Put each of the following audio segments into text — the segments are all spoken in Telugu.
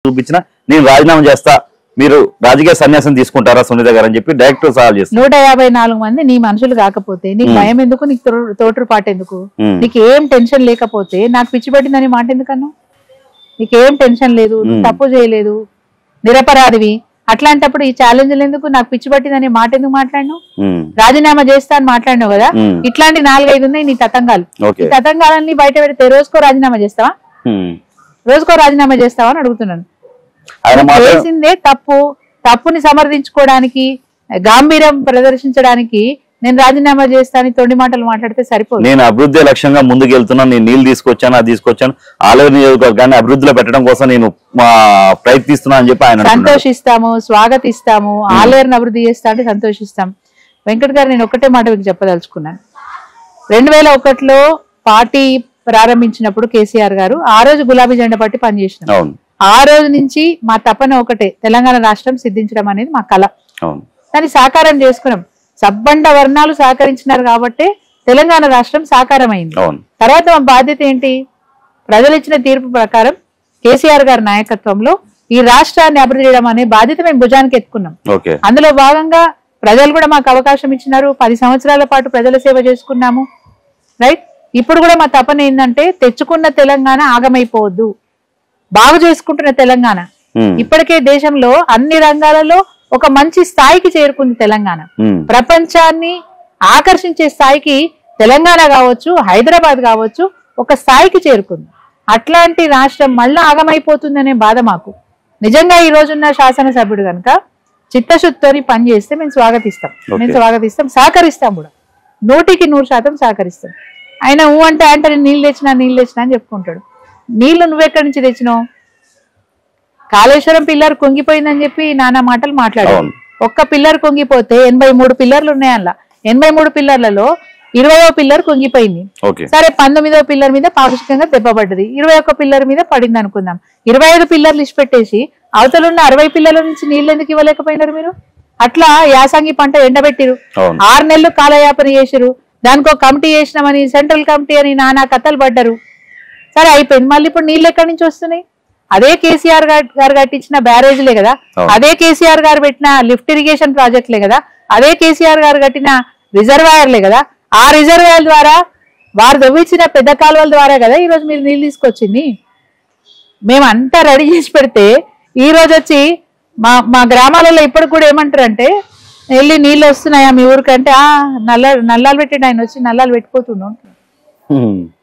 చూపించినా నేను రాజీనామా చేస్తా, మీరు రాజకీయ సన్యాసం తీసుకుంటారా సునీత గారు అని చెప్పి డైరెక్ట్ సవాల్ చేస్తారు. 154 మంది నీ మనుషులు కాకపోతే నీకు భయం ఎందుకు, నీకు తోటరు పాట ఎందుకు, నీకు ఏం టెన్షన్ లేకపోతే నాకు పిచ్చి పట్టిందని మాట ఎందుకన్నా? నీకేం టెన్షన్ లేదు, తప్పు చేయలేదు, నిరపరాధివి, అట్లాంటప్పుడు ఈ ఛాలెంజ్లు ఎందుకు? నాకు పిచ్చి పట్టిందనే మాట ఎందుకు మాట్లాడినావు? రాజీనామా చేస్తా అని మాట్లాడినావు కదా. ఇట్లాంటి 4-5 ఉన్నాయి నీ తతంగాలు. ఈ తతంగాలన్నీ బయట పెడితే రోజుకో రాజీనామా చేస్తావా? రోజుకో రాజీనామా చేస్తావా అని అడుగుతున్నాను. చేసిందే తప్పు, తప్పుని సమర్థించుకోవడానికి, గాంభీర్యం ప్రదర్శించడానికి నేను రాజీనామా చేస్తాను తొండి మాటలు మాట్లాడితే సరిపోదు. నేను అభివృద్ధి లక్ష్యంగా ముందుకు వెళ్తున్నాను, నేను నీళ్లు తీసుకొచ్చాను, అది తీసుకొచ్చాను, ఆలయ నియోజకవర్గాన్ని అభివృద్ధిలో పెట్టడం కోసం నేను ప్రయత్నిస్తున్నాను అని చెప్పి ఆయన సంతోషిస్తాము, స్వాగతిస్తాము. ఆలయాన్ని అభివృద్ధి చేస్తా అంటే సంతోషిస్తాం. వెంకట్ గారు, నేను ఒక్కటే మాట మీకు చెప్పదలుచుకున్నాను. 2001లో పార్టీ ప్రారంభించినప్పుడు కేసీఆర్ గారు ఆ రోజు గులాబీ జెండా పట్టి పనిచేసినాం. ఆ రోజు నుంచి మా తపన ఒకటే, తెలంగాణ రాష్ట్రం సిద్ధించడం అనేది మా కళ. దాన్ని సాకారం చేసుకున్నాం. సబ్బండ వర్ణాలు సహకరించినారు కాబట్టి తెలంగాణ రాష్ట్రం సాకారమైంది. తర్వాత మా బాధ్యత ఏంటి? ప్రజలు ఇచ్చిన తీర్పు ప్రకారం కేసీఆర్ గారి నాయకత్వంలో ఈ రాష్ట్రాన్ని అభివృద్ధి చేయడం అనే బాధ్యత మేము భుజానికి ఎత్తుకున్నాం. అందులో భాగంగా ప్రజలు కూడా మాకు అవకాశం ఇచ్చినారు. 10 సంవత్సరాల పాటు ప్రజల సేవ చేసుకున్నాము. రైట్. ఇప్పుడు కూడా మా తపన ఏంటంటే, తెచ్చుకున్న తెలంగాణ ఆగమైపోవద్దు, బాగు చేసుకుంటున్న తెలంగాణ. ఇప్పటికే దేశంలో అన్ని రంగాలలో ఒక మంచి స్థాయికి చేరుకుంది తెలంగాణ. ప్రపంచాన్ని ఆకర్షించే స్థాయికి తెలంగాణ కావచ్చు, హైదరాబాద్ కావచ్చు, ఒక స్థాయికి చేరుకుంది. అట్లాంటి రాష్ట్రం మళ్ళా ఆగమైపోతుందనే బాధ మాకు. నిజంగా ఈ రోజున్న శాసనసభ్యుడు కనుక చిత్తశుద్ధితోని పనిచేస్తే మేము స్వాగతిస్తాం, సహకరిస్తాం కూడా. 100% సహకరిస్తాం. ఆయన అంటే నేను నీళ్ళు తెచ్చినా అని చెప్పుకుంటాడు. నీళ్లు నువ్వెక్కడి నుంచి తెచ్చినావు? కాళేశ్వరం పిల్లర్ కుంగిపోయిందని చెప్పి నానా మాటలు మాట్లాడారు. ఒక్క పిల్లర్ కుంగిపోతే 83 పిల్లర్లు ఉన్నాయి. అలా 83 పిల్లర్లలో 20వ పిల్లర్ కుంగిపోయింది. సరే, 19వ పిల్లర్ మీద పాక్షికంగా దెబ్బపడ్డది, 21 పిల్లర్ మీద పడింది అనుకుందాం. 25 పిల్లర్లు ఇచ్చిపెట్టేసి అవతలున్న 60 పిల్లర్ల నుంచి నీళ్ళు ఎందుకు ఇవ్వలేకపోయినారు మీరు? అట్లా యాసంగి పంట ఎండబెట్టిరు, 6 నెలలు కాలయాపన చేసిరు, దానికి ఒక కమిటీ చేసినామని, సెంట్రల్ కమిటీ అని నానా కథలు పడ్డారు. సరే, అయిపోయింది. మళ్ళీ ఇప్పుడు నీళ్ళు ఎక్కడి నుంచి వస్తున్నాయి? అదే కేసీఆర్ గారు కట్టించిన బ్యారేజ్లే కదా, అదే కేసీఆర్ గారు పెట్టిన లిఫ్ట్ ఇరిగేషన్ ప్రాజెక్టులే కదా, అదే కేసీఆర్ గారు కట్టిన రిజర్వాయర్లే కదా. ఆ రిజర్వాయర్ ద్వారా, వారు తవ్వించిన పెద్ద కాలువల ద్వారా కదా ఈరోజు మీరు నీళ్ళు తీసుకొచ్చింది. మేమంతా రెడీ చేసి పెడితే ఈ రోజు వచ్చి మా గ్రామాలలో ఇప్పటికి కూడా ఏమంటారంటే, వెళ్ళి నీళ్ళు వస్తున్నాయా మీ ఊరికంటే, నల్లాలు పెట్టండి, ఆయన వచ్చి నల్లాలు పెట్టిపోతుండ,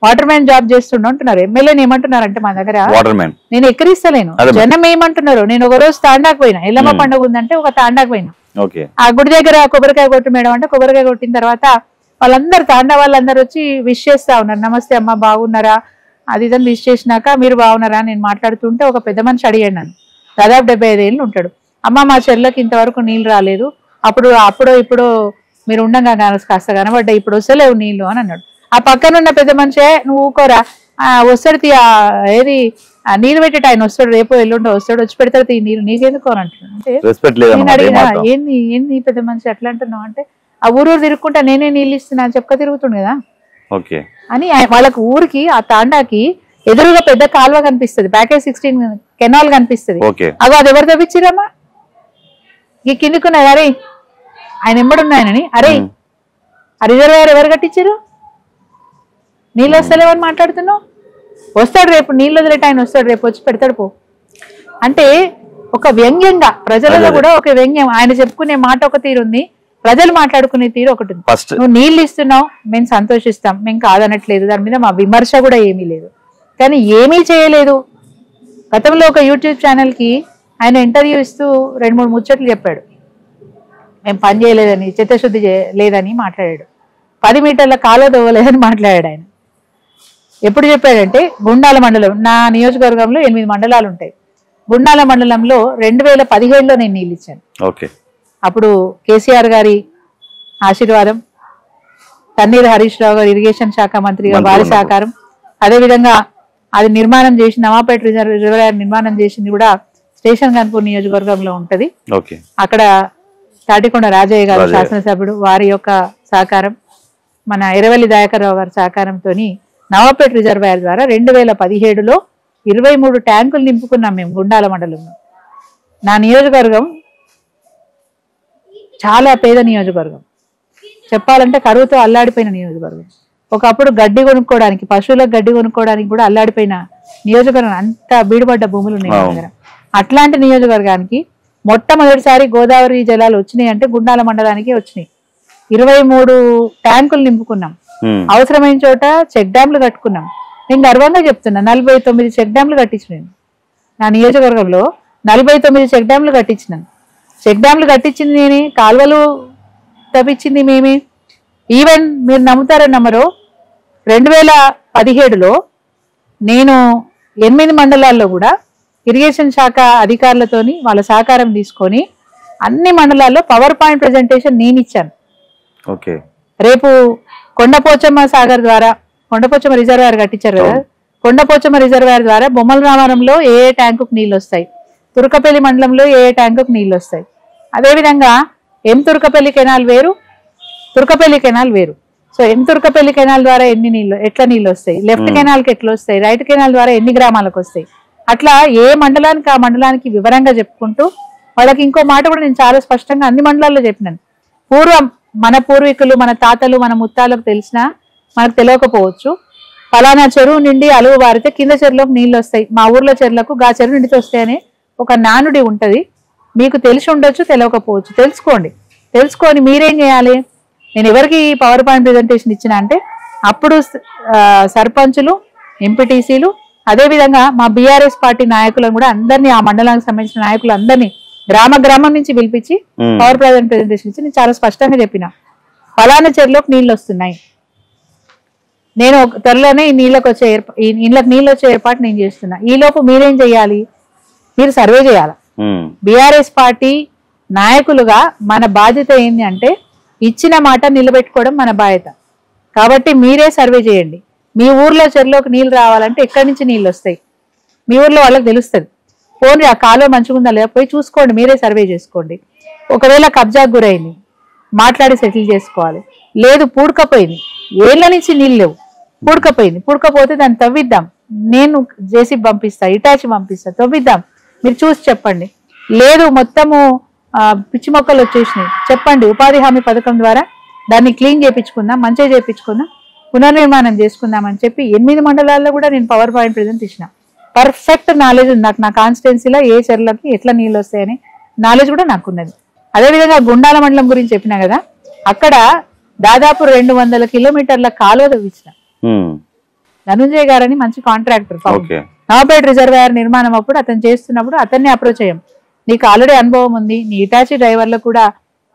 వాటర్ మ్యాన్ జాబ్ చేస్తుండ అంటున్నారు. ఎమ్మెల్యేని ఏమంటున్నారంటే, మా దగ్గర నేను ఎక్కరిస్తలేను, జనం ఏమంటున్నారు. నేను ఒక రోజు తాండాకు పోయినా, ఎల్లమ్మ పండుగ ఉందంటే ఒక తాండాకు పోయినా. ఆ గుడి దగ్గర కొబ్బరికాయ కొట్టు మేడం అంటే, కొబ్బరికాయ కొట్టిన తర్వాత వాళ్ళందరూ తాండా వాళ్ళందరూ వచ్చి విష్ చేస్తా ఉన్నారు. నమస్తే అమ్మ, బాగున్నారా, అది ఇదని విష్ చేసినాక మీరు బాగున్నారా నేను మాట్లాడుతుంటే ఒక పెద్ద మనిషి అడిగాడు నన్ను. దాదాపు 75 ఏళ్ళు ఉంటాడు. అమ్మ, మా చెర్లకి ఇంతవరకు నీళ్ళు రాలేదు, అప్పుడో ఇప్పుడు మీరు ఉండగా కాస్త కనబడ్డా, ఇప్పుడు వస్తలేవు నీళ్లు అని అన్నాడు. ఆ పక్కనున్న పెద్ద మనిషే, నువ్వు ఊకోరా, వస్తాడు ఏది నీళ్ళు పెట్టేట ఆయన వస్తాడు, రేపు ఎల్లుండో వస్తాడు, వచ్చి పెడతాడు ఈ నీళ్ళు, నీకెందుకు అని అంటున్నాడు. నేను అడిగినా, ఏంది పెద్ద మనిషి ఎట్లా అంటున్నావు అంటే, ఆ ఊరు తిరుగుకుంటా నేనే నీళ్ళు ఇస్తున్నా అని చెప్పుక తిరుగుతుండు కదా అని. వాళ్ళకి ఊరికి ఆ తాండాకి ఎదురుగా పెద్ద కాలువ కనిపిస్తుంది, ప్యాకేజ్ 16 కెనాల్ కనిపిస్తుంది. అది ఎవరు తవ్వించిరమ్మా? ఈ కిందికున్నది. అరే, ఆయన ఎంబడున్నాయనని, అరే ఆ రిజర్వాయర్ ఎవరు కట్టించారు? నీళ్ళు వస్తలేవని మాట్లాడుతున్నావు. వస్తాడు రేపు, నీళ్ళు వదిలేట ఆయన వస్తాడు, రేపు వచ్చి పెడతాడు పో అంటే ఒక వ్యంగ్యంగా ప్రజలలో కూడా ఒక వ్యంగ్యం. ఆయన చెప్పుకునే మాట ఒక తీరుంది, ప్రజలు మాట్లాడుకునే తీరు ఒకటి ఉంది. నువ్వు నీళ్ళు ఇస్తున్నావు, మేము సంతోషిస్తాం, మేము కాదనట్లేదు, దాని మీద మా విమర్శ కూడా ఏమీ లేదు. కానీ ఏమీ చేయలేదు. గతంలో ఒక యూట్యూబ్ ఛానల్కి ఆయన ఇంటర్వ్యూ ఇస్తూ 2-3 ముచ్చట్లు చెప్పాడు. మేము పని చేయలేదని, చిత్తశుద్ధి లేదని మాట్లాడాడు. 10 మీటర్ల కాలువ తవ్వలేదని మాట్లాడాడు ఆయన. ఎప్పుడు చెప్పాడంటే, గుండాల మండలం, నా నియోజకవర్గంలో 8 మండలాలు ఉంటాయి. గుండాల మండలంలో 2017లో నేను నీళ్ళు ఇచ్చాను. అప్పుడు కేసీఆర్ గారి ఆశీర్వాదం, తన్నీరు హరీష్ రావు గారు ఇరిగేషన్ శాఖ మంత్రిగా వారి సహకారం, అదేవిధంగా అది నిర్మాణం చేసి నవాపేట రిజర్వాయర్ నిర్మాణం చేసింది కూడా స్టేషన్ గన్పూర్ నియోజకవర్గంలో ఉంటది. అక్కడ తాటికొండ రాజయ్య గారు శాసనసభ్యుడు, వారి యొక్క సహకారం, మన ఎర్రవెల్లి దయాకర్ రావు గారి సహకారంతో నవాపేట రిజర్వాయర్ ద్వారా 2017లో 23 ట్యాంకులు నింపుకున్నాం మేము గుండాల మండలంలో. నా నియోజకవర్గం చాలా పేద నియోజకవర్గం, చెప్పాలంటే కరువుతో అల్లాడిపోయిన నియోజకవర్గం. ఒకప్పుడు గడ్డి కొనుక్కోవడానికి, పశువులకు గడ్డి కొనుక్కోవడానికి కూడా అల్లాడిపోయిన నియోజకవర్గం, అంత బీడుపడ్డ భూములు ఉన్నాయి మా దగ్గర. అట్లాంటి నియోజకవర్గానికి మొట్టమొదటిసారి గోదావరి జలాలు వచ్చినాయి అంటే గుండాల మండలానికి వచ్చినాయి. 23 ట్యాంకులు నింపుకున్నాం. అవసరమైన చోట చెక్ డ్యాంలు కట్టుకున్నాం. నేను గర్వంగా చెప్తున్నా, 49 చెక్ డ్యాంలు కట్టించినాను నా నియోజకవర్గంలో. 49 చెక్ డ్యాంలు కట్టించినాను. చెక్ డ్యాంలు కట్టించింది నేనే, కాలువలు తప్పించింది మేమే. ఈవెన్ మీరు నమ్ముతారో నమ్మరో, 2017లో నేను 8 మండలాల్లో కూడా ఇరిగేషన్ శాఖ అధికారులతోని వాళ్ళ సహకారం తీసుకొని అన్ని మండలాల్లో పవర్ పాయింట్ ప్రెజెంటేషన్ నేను ఇచ్చాను. రేపు కొండపోచమ్మ సాగర్ ద్వారా, కొండపోచమ్మ రిజర్వాయర్ కట్టించారు కదా, కొండపోచమ్మ రిజర్వాయర్ ద్వారా బొమ్మల రామారంలో ఏ ట్యాంకుకు నీళ్ళు వస్తాయి, తుర్కపల్లి మండలంలో ఏ ట్యాంకుకు నీళ్ళు వస్తాయి. అదేవిధంగా ఎం తుర్కపల్లి కెనాల్ వేరు, తుర్కపల్లి కెనాల్ వేరు. సో ఎం తుర్కపల్లి కెనాల్ ద్వారా ఎట్లా నీళ్ళు వస్తాయి, లెఫ్ట్ కెనాల్కి ఎట్లా వస్తాయి, రైట్ కెనాల్ ద్వారా ఎన్ని గ్రామాలకు వస్తాయి, అట్లా ఏ మండలానికి ఆ మండలానికి వివరంగా చెప్పుకుంటూ వాళ్ళకి ఇంకో మాట కూడా నేను చాలా స్పష్టంగా అన్ని మండలాల్లో చెప్పినాను. పూర్వం మన పూర్వీకులు, మన తాతలు, మన ముత్తాలకు తెలిసినా మనకు తెలియకపోవచ్చు, ఫలానా చెరువు నిండి అలువు వారితే కింద చెరువులోకి నీళ్ళు వస్తాయి, మా ఊర్లో చెరువులకు గా చెరువు నిండికి వస్తాయని ఒక నానుడి ఉంటది. మీకు తెలిసి ఉండొచ్చు, తెలియకపోవచ్చు. తెలుసుకోండి. తెలుసుకొని మీరేం చేయాలి? నేను ఎవరికి పవర్ పాయింట్ ప్రెజెంటేషన్ ఇచ్చిన అంటే అప్పుడు సర్పంచులు, ఎంపీటీసీలు, అదేవిధంగా మా బీఆర్ఎస్ పార్టీ నాయకులను కూడా అందరినీ, ఆ మండలానికి సంబంధించిన నాయకులు అందరినీ గ్రామం నుంచి పిలిపించి పవర్ పాయింట్ ప్రెజెంటేషన్ ఇచ్చి నేను చాలా స్పష్టంగా చెప్పిన, ఫలానా చెరువులోకి నీళ్ళు వస్తున్నాయి, నేను త్వరలోనే ఈ ఇళ్ళకి నీళ్ళు వచ్చే ఏర్పాటు నేను చేస్తున్నా. ఈ లోపు మీరేం చేయాలి? మీరు సర్వే చేయాలి. బీఆర్ఎస్ పార్టీ నాయకులుగా మన బాధ్యత ఏంటి అంటే ఇచ్చిన మాట నిలబెట్టుకోవడం మన బాధ్యత. కాబట్టి మీరే సర్వే చేయండి. మీ ఊర్లో చెరువులోకి నీళ్ళు రావాలంటే ఎక్కడి నుంచి నీళ్ళు వస్తాయి మీ ఊర్లో వాళ్ళకి తెలుస్తుంది. పోనీ ఆ కాలువ మంచిగుందా లేదా పోయి చూసుకోండి, మీరే సర్వే చేసుకోండి. ఒకవేళ కబ్జాకు గురైంది మాట్లాడి సెటిల్ చేసుకోవాలి. లేదు పూడకపోయింది, ఏళ్ళ నుంచి నీళ్ళు లేవు, పూడకపోతే దాన్ని తవ్విద్దాం, నేను జేసీబీ పంపిస్తా, ఇటాచి పంపిస్తా, తవ్విద్దాం, మీరు చూసి చెప్పండి. లేదు మొత్తము పిచ్చి మొక్కలు వచ్చేసినాయి, చెప్పండి, ఉపాధి హామీ పథకం ద్వారా దాన్ని క్లీన్ చేయించుకుందాం, మంచిగా చేయించుకుందాం, పునర్నిర్మాణం చేసుకుందామని చెప్పి 8 మండలాల్లో కూడా నేను పవర్ పాయింట్ ప్రెజెంట్ ఇచ్చిన. పర్ఫెక్ట్ నాలెడ్జ్ ఉంది నాకు, నా కాన్స్టిట్యున్సీలో ఏ చెరువులకి ఎట్లా నీళ్ళు వస్తాయని నాలెడ్జ్ కూడా నాకున్నది. అదేవిధంగా గుండాల మండలం గురించి చెప్పినా కదా, అక్కడ దాదాపు 200 కిలోమీటర్ల కాలువ తవ్వించిన. ధనుంజయ్ గారని మంచి కాంట్రాక్టర్, నవాపేట రిజర్వాయర్ నిర్మాణం అప్పుడు అతను చేస్తున్నప్పుడు అతన్ని అప్రోచ్ అయ్యాం. నీకు ఆల్రెడీ అనుభవం ఉంది, నీ ఇటాచీ డ్రైవర్లో కూడా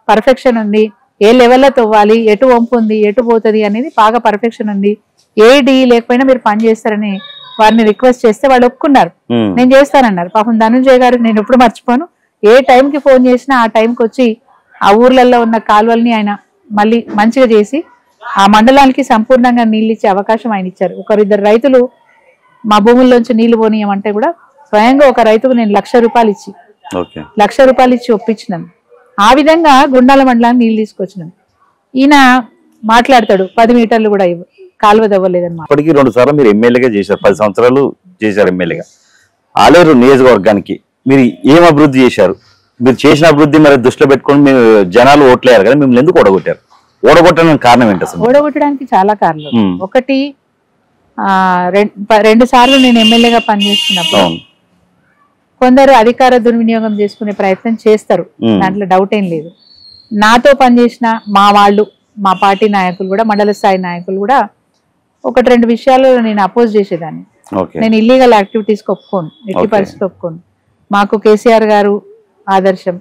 పర్ఫెక్షన్ ఉంది, ఏ లెవెల్లో తవ్వాలి, ఎటు వంపు ఉంది, ఎటు పోతుంది అనేది బాగా పర్ఫెక్షన్ ఉంది, ఏడి లేకపోయినా మీరు పని చేస్తారని వారిని రిక్వెస్ట్ చేస్తే వాళ్ళు ఒప్పుకున్నారు. నేను చేస్తానన్నారు. పాపం ధనుంజయ్ గారు నేను ఎప్పుడు మర్చిపోను, ఏ టైంకి ఫోన్ చేసినా ఆ టైంకి వచ్చి ఆ ఊర్లలో ఉన్న కాలువల్ని ఆయన మళ్ళీ మంచిగా చేసి ఆ మండలానికి సంపూర్ణంగా నీళ్ళు ఇచ్చే అవకాశం ఆయన ఇచ్చారు. 1-2 రైతులు మా భూముల్లోంచి నీళ్లు పోనీయమంటే కూడా స్వయంగా ఒక రైతుకు నేను ₹1,00,000 ఇచ్చి ఒప్పించినాను. ఆ విధంగా గుండాల మండలానికి నీళ్ళు తీసుకొచ్చినాను. ఈయన మాట్లాడతాడు 10 మీటర్లు కూడా కాలువ తవ్వలేదన్నమాట. ఇప్పటికీ 2 సార్లు మీరు ఎమ్మెల్యేగా చేశారు, 10 సంవత్సరాలు చేశారు ఎమ్మెల్యేగా. ఆలేరు నియోజకవర్గానికి మీరు ఏం అభివృద్ధి చేశారు? మీరు చేసిన అభివృద్ధి మరి దృష్టిలో పెట్టుకొని మీరు జనాలు ఓట్లేయారు కదా, మిమ్మల్ని ఎందుకు ఓడగొట్టారు? ఓడగొట్టడానికి కారణం ఏంటి అసలు? ఓడగొట్టడానికి చాలా కారణాలు. ఒకటి, 2 సార్లు నేను ఎమ్మెల్యేగా పనిచేస్తున్నప్పుడు కొందరు అధికార దుర్వినియోగం చేసుకునే ప్రయత్నం చేస్తారు, దాంట్లో డౌట్ ఏం లేదు. నాతో పనిచేసిన మా వాళ్ళు, మా పార్టీ నాయకులు కూడా, మండల స్థాయి నాయకులు కూడా 1-2 విషయాల్లో నేను అపోజ్ చేసేదాన్ని. నేను ఇల్లీగల్ యాక్టివిటీస్కి ఒప్పుకోను, ఎట్టి పరిస్థితి ఒప్పుకోను. మాకు కేసీఆర్ గారు ఆదర్శం.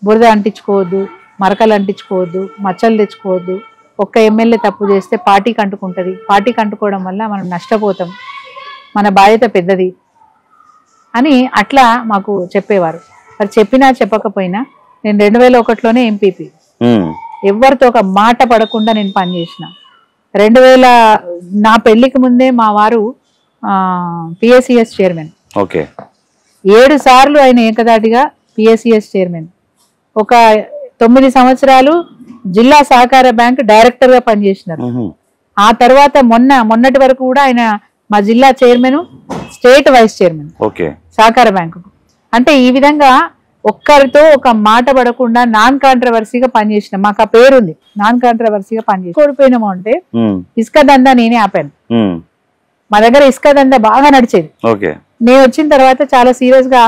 బురద అంటించుకోవద్దు, మరకలు అంటించుకోవద్దు, మచ్చలు తెచ్చుకోవద్దు. ఒక్క ఎమ్మెల్యే తప్పు చేస్తే పార్టీకి అంటుకుంటుంది, పార్టీకి అంటుకోవడం వల్ల మనం నష్టపోతాం, మన బాధ్యత పెద్దది అని అట్లా మాకు చెప్పేవారు. మరి చెప్పినా చెప్పకపోయినా నేను 2001లోనే ఎంపీపీ, ఎవరితో ఒక మాట పడకుండా నేను పనిచేసిన. 2000 నా పెళ్లికి ముందే మా వారు PSCS చైర్మన్, 7 సార్లు ఆయన ఏకదాటిగా PSCS చైర్మన్, ఒక 9 సంవత్సరాలు జిల్లా సహకార బ్యాంక్ డైరెక్టర్ గా పనిచేసినారు. ఆ తర్వాత మొన్నటి వరకు కూడా ఆయన మా జిల్లా chairman, state vice chairman okay. సహకార బ్యాంకు. అంటే ఈ విధంగా ఒక్కరితో ఒక మాట పడకుండా నాన్ కాంట్రవర్సీగా పనిచేసిన, మాకు ఆ పేరుంది, నాన్ కాంట్రవర్సీగా పనిచేసి ఓడిపోయినాము అంటే ఇసుక దందా నేనే ఆపాను. మా దగ్గర ఇసుక దందా బాగా నడిచేది. నేను వచ్చిన తర్వాత చాలా సీరియస్ గా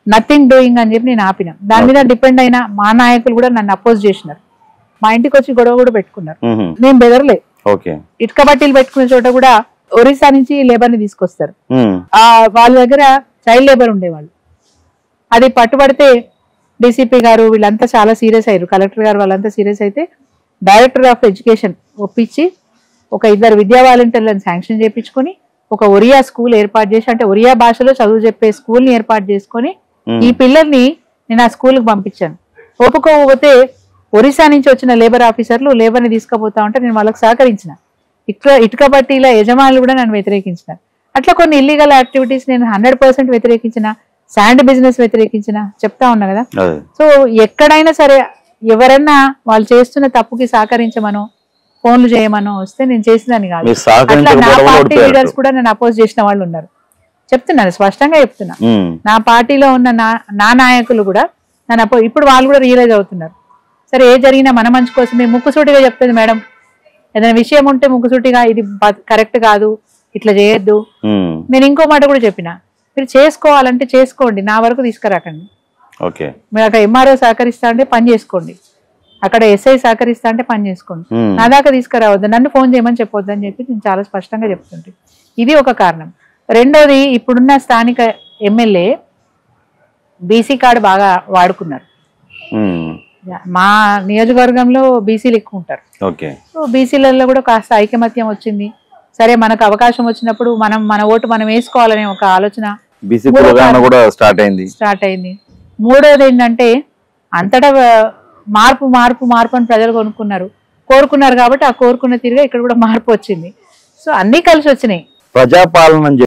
నథింగ్ డూయింగ్ అని చెప్పి నేను ఆపిన. దాని మీద డిపెండ్ అయిన మా నాయకులు కూడా నన్ను అపోజ్ చేసినారు. మా ఇంటికి వచ్చి గొడవ కూడా పెట్టుకున్నారు. నేను బెదరలే. ఇటుక బట్టీలు పెట్టుకునే చోట కూడా ఒరిస్సా నుంచి లేబర్ ని తీసుకొస్తారు. వాళ్ళ దగ్గర చైల్డ్ లేబర్ ఉండేవాళ్ళు. అది పట్టుబడితే డీసీపీ గారు వీళ్ళంతా చాలా సీరియస్ అయ్యారు. కలెక్టర్ గారు వాళ్ళంతా సీరియస్ అయితే డైరెక్టర్ ఆఫ్ ఎడ్యుకేషన్ ఒప్పించి ఒక 2 విద్యా వాలంటీర్లను శాంక్షన్ చేయించుకొని ఒక ఒరియా స్కూల్ ఏర్పాటు చేసి, అంటే ఒరియా భాషలో చదువు చెప్పే స్కూల్ ని ఏర్పాటు చేసుకొని ఈ పిల్లల్ని నేను ఆ స్కూల్కి పంపించాను. ఒప్పుకోకపోతే ఒరిస్సా నుంచి వచ్చిన లేబర్ ఆఫీసర్లు లేబర్ ని తీసుకుపోతా ఉంటే నేను వాళ్ళకి సహకరించిన. ఇటుక బట్టీల యజమానులు కూడా నన్ను వ్యతిరేకించినారు. అట్లా కొన్ని ఇల్లీగల్ యాక్టివిటీస్ నేను 100% వ్యతిరేకించిన, శాండ్ బిజినెస్ వ్యతిరేకించిన, చెప్తా ఉన్నా కదా. సో ఎక్కడైనా సరే ఎవరన్నా వాళ్ళు చేస్తున్న తప్పుకి సహకరించమనో ఫోన్లు చేయమనో వస్తే నేను చేసేదాన్ని కాదు. అట్లా నా పార్టీ లీడర్స్ కూడా నన్ను అపోజ్ చేసిన వాళ్ళు ఉన్నారు. చెప్తున్నాను, స్పష్టంగా చెప్తున్నా. నా పార్టీలో ఉన్న నా నాయకులు కూడా నన్ను ఇప్పుడు వాళ్ళు కూడా రియలైజ్ అవుతున్నారు. సరే ఏ జరిగినా మన మంచి కోసమే. ముక్కుసూటిగా చెప్తుంది మేడం, ఏదైనా విషయం ఉంటే ముక్కుసూటిగా ఇది కరెక్ట్ కాదు, ఇట్లా చేయొద్దు. నేను ఇంకో మాట కూడా చెప్పిన, మీరు చేసుకోవాలంటే చేసుకోండి, నా వరకు తీసుకురాకండి. మీరు అక్కడ ఎంఆర్ఓ సహకరిస్తా అంటే పని చేసుకోండి, అక్కడ ఎస్ఐ సహకరిస్తా అంటే పని చేసుకోండి, నా దాకా తీసుకురావద్దు, నన్ను ఫోన్ చేయమని చెప్పొద్దు అని చెప్పి నేను చాలా స్పష్టంగా చెప్తుంటే ఇది ఒక కారణం. రెండోది, ఇప్పుడున్న స్థానిక ఎమ్మెల్యే బీసీ కార్డు బాగా వాడుకున్నారు. మా నియోజకవర్గంలో బీసీలు ఎక్కువ ఉంటారు. సో బీసీలలో కూడా కాస్త ఐకమత్యం వచ్చింది. సరే మనకు అవకాశం వచ్చినప్పుడు మన ఓటు మనం వేసుకోవాలనే ఒక ఆలోచన స్టార్ట్ అయింది. మూడోది ఏంటంటే అంతటా మార్పు మార్పు మార్పు అని ప్రజలు కోరుకున్నారు కాబట్టి ఆ కోరుకున్న తీరుగా ఇక్కడ కూడా మార్పు వచ్చింది. సో అన్ని కలిసి వచ్చినాయి. ప్రజాపాలన